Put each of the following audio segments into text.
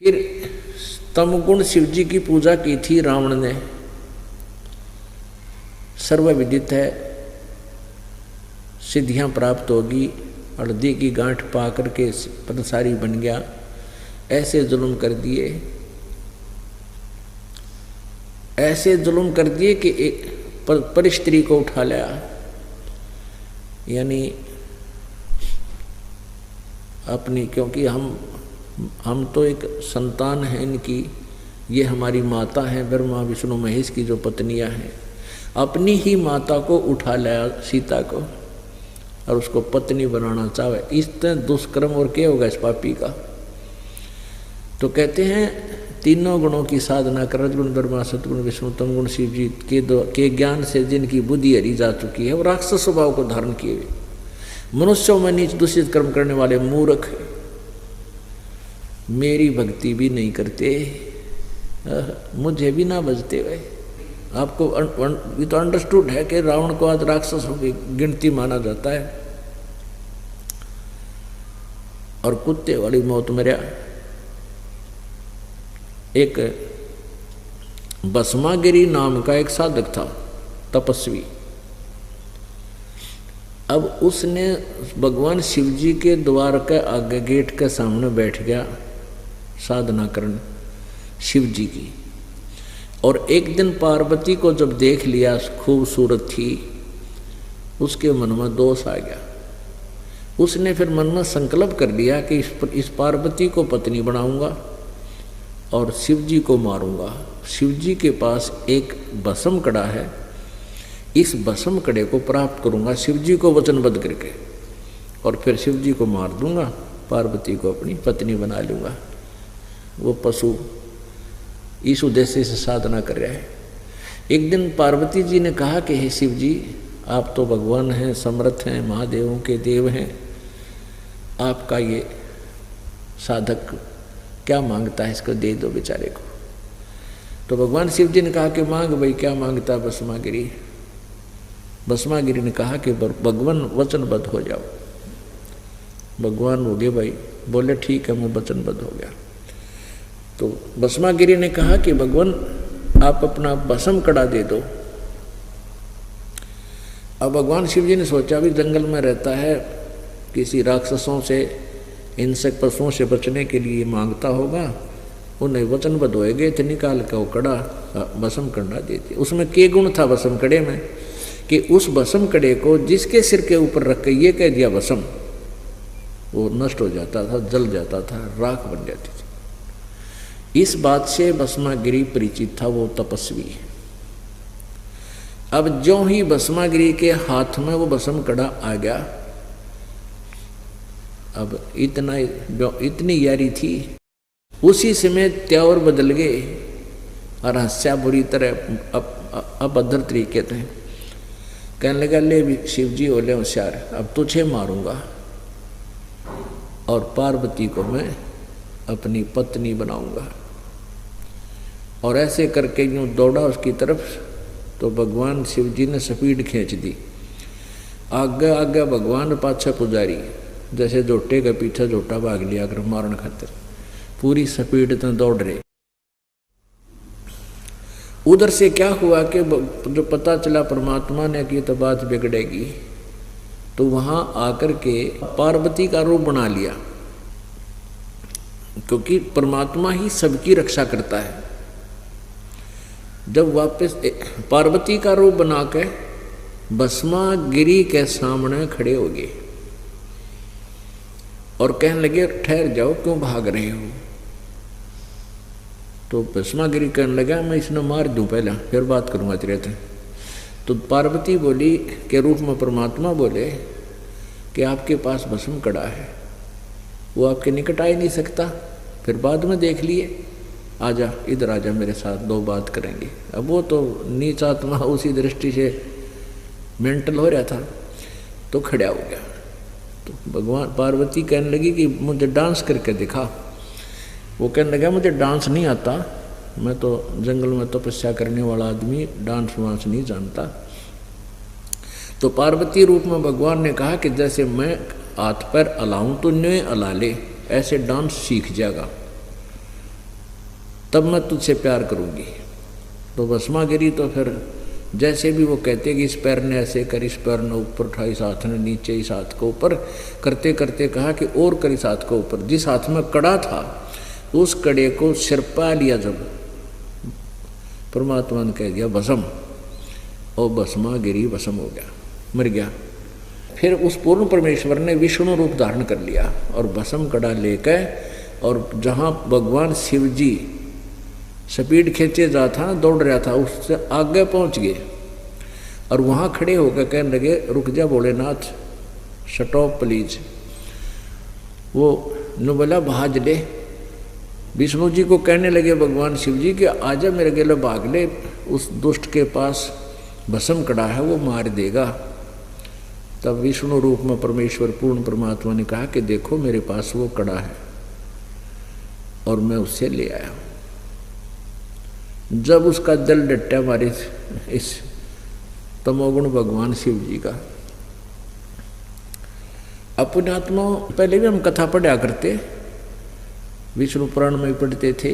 फिर तमगुण शिव जी की पूजा की थी रावण ने। सर्वविदित है, सिद्धियां प्राप्त होगी, हल्दी की गांठ पा करके पंसारी बन गया। ऐसे जुल्म कर दिए, ऐसे जुल्म कर दिए कि एक पर स्त्री को उठा लिया, यानी अपनी, क्योंकि हम तो एक संतान हैं इनकी, ये हमारी माता हैं, ब्रह्मा विष्णु महेश की जो पत्नियां हैं, अपनी ही माता को उठा लाया सीता को और उसको पत्नी बनाना चाहे। इस तरह दुष्कर्म और क्या होगा इस पापी का। तो कहते हैं तीनों गुणों की साधना कर, रजगुण ब्रह्मा सतगुण विष्णु तम गुण शिव जी के ज्ञान से जिनकी बुद्धि हरी जा चुकी है, वो राक्षस स्वभाव को धारण किए हुए मनुष्यों में नीच दूषित कर्म करने वाले मूर्ख मेरी भक्ति भी नहीं करते, मुझे भी ना बजते। भाई आपको ये तो अंडरस्टूड है कि रावण को आज राक्षसों की गिनती माना जाता है और कुत्ते वाली मौत मरा। एक भस्मागिरी नाम का एक साधक था, तपस्वी। अब उसने भगवान शिव जी के द्वार के आगे गेट के सामने बैठ गया साधना करने शिव जी की। और एक दिन पार्वती को जब देख लिया खूबसूरत थी, उसके मन में दोष आ गया। उसने फिर मन में संकल्प कर लिया कि इस पार्वती को पत्नी बनाऊंगा और शिव जी को मारूंगा। शिव जी के पास एक भस्म कड़ा है, इस भस्म कड़े को प्राप्त करूंगा शिव जी को वचनबद्ध करके, और फिर शिव जी को मार दूंगा, पार्वती को अपनी पत्नी बना लूंगा। वो पशु इस उद्देश्य से साधना कर रहा है। एक दिन पार्वती जी ने कहा कि हे शिव जी, आप तो भगवान हैं, समर्थ हैं, महादेवों के देव हैं, आपका ये साधक क्या मांगता है, इसको दे दो बेचारे को। तो भगवान शिव जी ने कहा कि मांग भाई, क्या मांगता है भस्मागिरी। भस्मागिरी ने कहा कि भगवान वचनबद्ध हो जाओ। भगवान हो गए भाई, बोले ठीक है मैं वचनबद्ध हो गया। तो भस्मागिरी ने कहा कि भगवान आप अपना भस्म कड़ा दे दो। अब भगवान शिव जी ने सोचा भी जंगल में रहता है, किसी राक्षसों से हिंसक पशुओं से बचने के लिए मांगता होगा, उन्हें वचनबद्ध होएगे तो निकाल कर वो कड़ा भस्म कड़ा देती। उसमें के गुण था भस्म कड़े में कि उस भस्म कड़े को जिसके सिर के ऊपर रख के ये कह दिया भस्म, वो नष्ट हो जाता था, जल जाता था, राख बन जाती थी। इस बात से भस्मागिरी परिचित था, वो तपस्वी। अब जो ही भस्मागिरी के हाथ में वो भस्म कड़ा आ गया, अब इतनी यारी थी, उसी समय त्योर बदल गए और हंस्या बुरी तरह अभद्र तरीके थे। कहने लगा ले शिव जी बोले होशियार, अब तुझे मारूंगा और पार्वती को मैं अपनी पत्नी बनाऊंगा। और ऐसे करके यूँ दौड़ा उसकी तरफ, तो भगवान शिव जी ने स्पीड खींच दी। आगे आगे भगवान पाछा पुजारी, जैसे जोटे का पीछे जोटा भाग लिया कर मारन खातिर, पूरी स्पीड तो दौड़ रहे। उधर से क्या हुआ कि जो पता चला परमात्मा ने कि तो बात बिगड़ेगी, तो वहां आकर के पार्वती का रूप बना लिया, क्योंकि परमात्मा ही सबकी रक्षा करता है। जब वापस पार्वती का रूप बना के भस्मागिरी के सामने खड़े हो गए और कहने लगे ठहर जाओ, क्यों भाग रहे हो। तो भस्मागिरी कहने लगा मैं इसने मार दूं पहले, फिर बात करूंगा तेरे से। तो पार्वती बोली के रूप में परमात्मा बोले कि आपके पास भस्म कड़ा है, वो आपके निकट आ ही नहीं सकता, फिर बाद में देख लिए, आजा इधर आजा मेरे साथ, दो बात करेंगे। अब वो तो नीच आत्मा उसी दृष्टि से मेंटल हो रहा था, तो खड़ा हो गया। तो भगवान पार्वती कहने लगी कि मुझे डांस करके दिखा। वो कहने लगा मुझे डांस नहीं आता, मैं तो जंगल में तपस्या करने वाला आदमी, डांस वांस नहीं जानता। तो पार्वती रूप में भगवान ने कहा कि जैसे मैं हाथ पैर अलाऊं तो न्यों अला ले, ऐसे डांस सीख जाएगा। तब मैं तुझसे प्यार करूँगी। तो भस्मा गिरी तो फिर जैसे भी वो कहते कि इस पैर ने ऐसे कर, इस पैर ने ऊपर उठा, इस हाथ ने नीचे, इस हाथ को ऊपर करते करते कहा कि और कर इस हाथ को ऊपर। जिस हाथ में कड़ा था उस कड़े को सिर पा लिया, जब परमात्मा ने कह दिया भस्म, और भस्मा गिरी भस्म हो गया, मर गया। फिर उस पूर्ण परमेश्वर ने विष्णु रूप धारण कर लिया और भस्म कड़ा लेकर, और जहाँ भगवान शिव जी स्पीड खींचे जा था, दौड़ रहा था, उससे आगे पहुंच गए और वहाँ खड़े होकर कहने लगे रुक जा भोलेनाथ, स्टॉप प्लीज। वो न बोला भाज ले। विष्णु जी को कहने लगे भगवान शिव जी कि आजा मेरे गेले भाग ले, उस दुष्ट के पास भस्म कड़ा है, वो मार देगा। तब विष्णु रूप में परमेश्वर पूर्ण परमात्मा ने कहा कि देखो मेरे पास वो कड़ा है और मैं उससे ले आया हूँ। जब उसका दिल डटा हमारे इस तमोगुण भगवान शिव जी का, अपने आत्मा, पहले भी हम कथा पढ़ा करते, विष्णु पुराण में पढ़ते थे,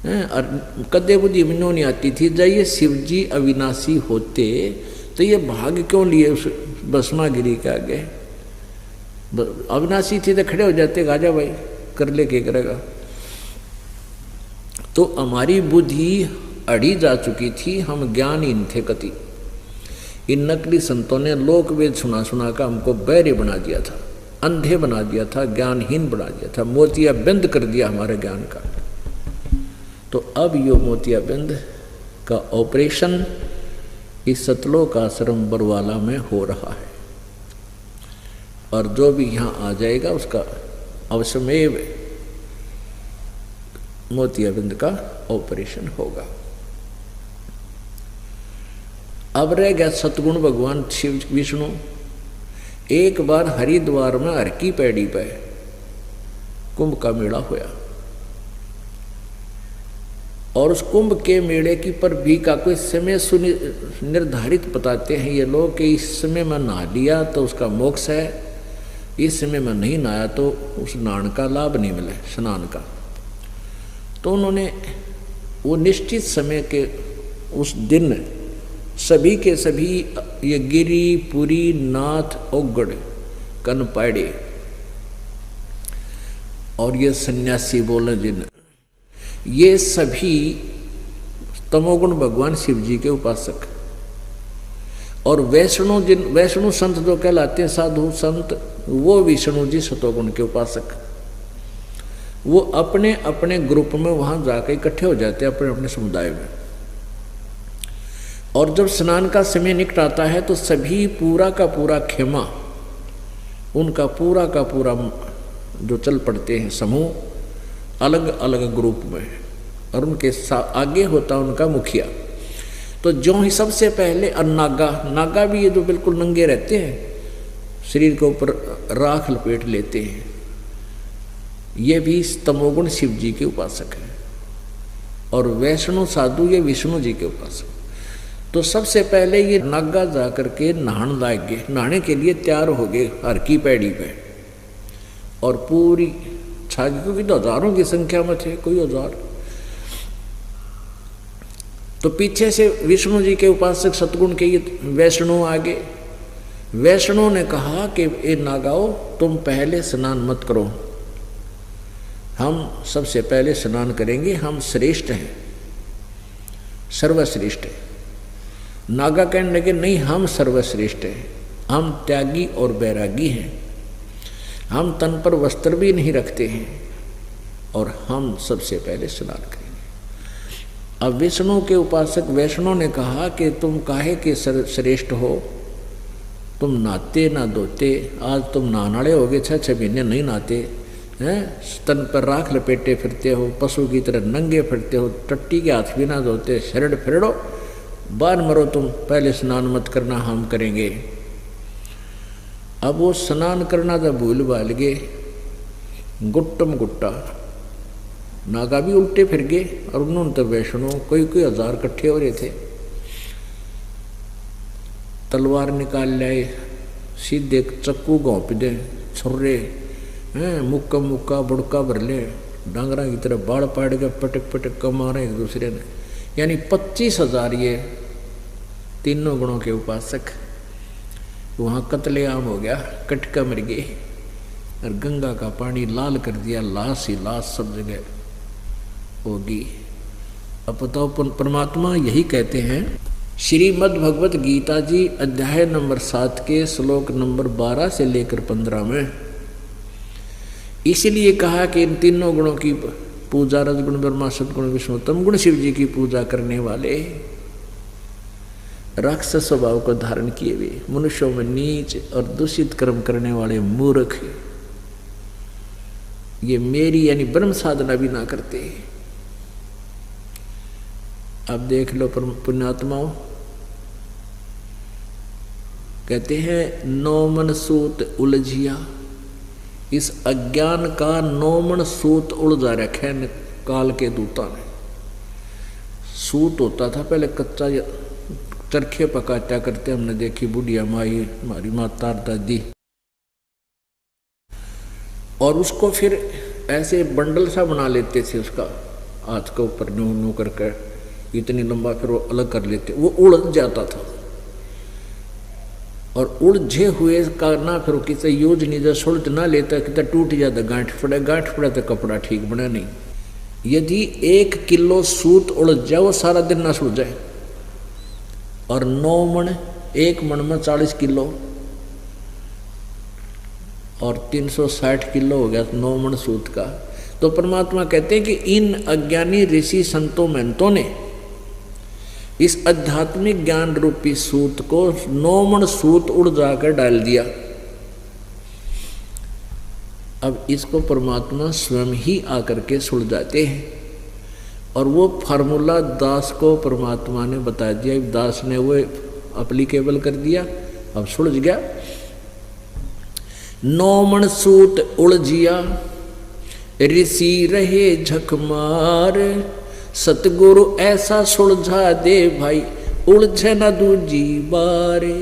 और कदे बुद्धि में नहीं आती थी। जब ये शिव जी अविनाशी होते तो ये भाग क्यों लिए उस भस्मा गिरी के आगे? अविनाशी थी तो खड़े हो जाते, गाजा भाई कर ले, क्या करेगा। तो हमारी बुद्धि अड़ी जा चुकी थी, हम ज्ञानहीन थे कति। इन नकली संतों ने लोक वेद सुना सुना कर हमको बहरे बना दिया था, अंधे बना दिया था, ज्ञानहीन बना दिया था, मोतिया बंद कर दिया हमारे ज्ञान का। तो अब यो मोतिया बंद का ऑपरेशन इस सतलोक आश्रम बरवाला में हो रहा है, और जो भी यहाँ आ जाएगा उसका अवश्यमेव मोतियाबिंद का ऑपरेशन होगा। अब रह गया सतगुण भगवान शिव विष्णु। एक बार हरिद्वार में हर की पैड़ी पे कुंभ का मेला होया, और उस कुंभ के मेले की पर भी का कोई समय निर्धारित बताते हैं ये लोग कि इस समय में नहा लिया तो उसका मोक्ष है, इस समय में नहीं नहाया तो उस स्नान का लाभ नहीं मिले, स्नान का। तो उन्होंने वो निश्चित समय के उस दिन सभी के सभी ये गिरी, पुरी, नाथ, ओगड़, कनपाड़े और ये सन्यासी बोले जिन, ये सभी तमोगुण भगवान शिव जी के उपासक, और वैष्णु संत जो कहलाते हैं साधु संत, वो विष्णु जी सतोगुण के उपासक। वो अपने अपने ग्रुप में वहां जाकर इकट्ठे हो जाते हैं, अपने अपने समुदाय में। और जब स्नान का समय निकट आता है तो सभी पूरा का पूरा खेमा, उनका पूरा का पूरा जो चल पड़ते हैं समूह अलग अलग ग्रुप में, और उनके आगे होता उनका मुखिया। तो जो ही सबसे पहले नागा भी ये जो बिल्कुल नंगे रहते हैं, शरीर के ऊपर राख लपेट लेते हैं, ये भी तमोगुण शिव जी के उपासक हैं, और वैष्णु साधु ये विष्णु जी के उपासक। तो सबसे पहले ये नागा जा करके नहाने लायक गए, नहाने के लिए तैयार हो गए हर की पैड़ी पे, और पूरी छागी, क्योंकि तो हजारों की संख्या में थे, कोई हजार। तो पीछे से विष्णु जी के उपासक सतगुण के ये वैष्णु आगे। वैष्णु ने कहा कि ए नागाओ, तुम पहले स्नान मत करो, हम सबसे पहले स्नान करेंगे, हम श्रेष्ठ हैं, सर्वश्रेष्ठ हैं। नागा कहने लगे नहीं, हम सर्वश्रेष्ठ हैं, हम त्यागी और बैरागी हैं, हम तन पर वस्त्र भी नहीं रखते हैं, और हम सबसे पहले स्नान करेंगे। अब विष्णु के उपासक वैष्णु ने कहा कि तुम काहे के श्रेष्ठ हो, तुम नहाते ना धोते, आज तुम नहाने हो गए, 6 महीने नहीं नहाते हैं, तन पर राख लपेटे फिरते हो, पशु की तरह नंगे फिरते हो, टट्टी के हाथ भी ना धोते, शरण फिरड़ो, बार मरो तुम, पहले स्नान मत करना, हम करेंगे। अब वो स्नान करना था भूल भाल गए, गुट्टम गुट्टा नागा भी उल्टे फिर गए, और उन्होंने तो वैष्णो कोई हजार इकट्ठे हो रहे थे, तलवार निकाल लाए, सीधे चक्कू घोंप दे, छुर्रे हैं, मुक्का मुक्का बुड़का भर ले, डांगरा की तरह बाढ़ पाड़ के पटक पटक का मारे एक दूसरे ने, यानी 25,000 ये तीनों गुणों के उपासक। वहाँ कत्लेआम हो गया, कटका मर गए और गंगा का पानी लाल कर दिया, लाश ही लाश सब जगह होगी। अब बताओ परमात्मा यही कहते हैं श्रीमद् भगवत गीता जी अध्याय नंबर 7 के श्लोक नंबर 12 से लेकर 15 में, इसलिए कहा कि इन तीनों गुणों की पूजा, रजगुण ब्रह्मा सदगुण विष्णु तम गुण शिव जी की पूजा करने वाले राक्षस स्वभाव को धारण किए हुए मनुष्यों में नीच और दूषित कर्म करने वाले मूर्ख, ये मेरी यानी ब्रह्म साधना भी ना करते। अब देख लो पुण्यात्माओं, कहते हैं नौमन सूत उलझिया, इस अज्ञान का नौमन सूत उलझा रखे न काल के दूता ने। सूत होता था पहले कच्चा, चरखे पकाता करते हमने देखी बुढ़िया माई, हमारी माता दादी, और उसको फिर ऐसे बंडल सा बना लेते थे, उसका हाथ के ऊपर न्यू न्यू करके इतनी लंबा, फिर वो अलग कर लेते, वो उलझ जाता था। और उलझे हुए का ना फिर किसी यूज नहीं, जब सुलझ ना लेता कितना टूट जाता, गांठ पड़े तो कपड़ा ठीक बना नहीं। यदि 1 किलो सूत उलझ जाए वो सारा दिन ना सुलझाए, और 9 मन, 1 मन में 40 किलो और 360 किलो हो गया 9 मन सूत का। तो परमात्मा कहते हैं कि इन अज्ञानी ऋषि संतों महंतों ने इस आध्यात्मिक ज्ञान रूपी सूत को 9 मन सूत उड़ जाकर डाल दिया। अब इसको परमात्मा स्वयं ही आकर के सुलझाते हैं, और वो फार्मूला दास को परमात्मा ने बता दिया, दास ने वो अप्लीकेबल कर दिया, अब सुलझ गया। 9 मन सूत उलझिया ऋषि रहे झक मार, सतगुरु ऐसा सुलझा दे भाई उलझे न दूजी बारे।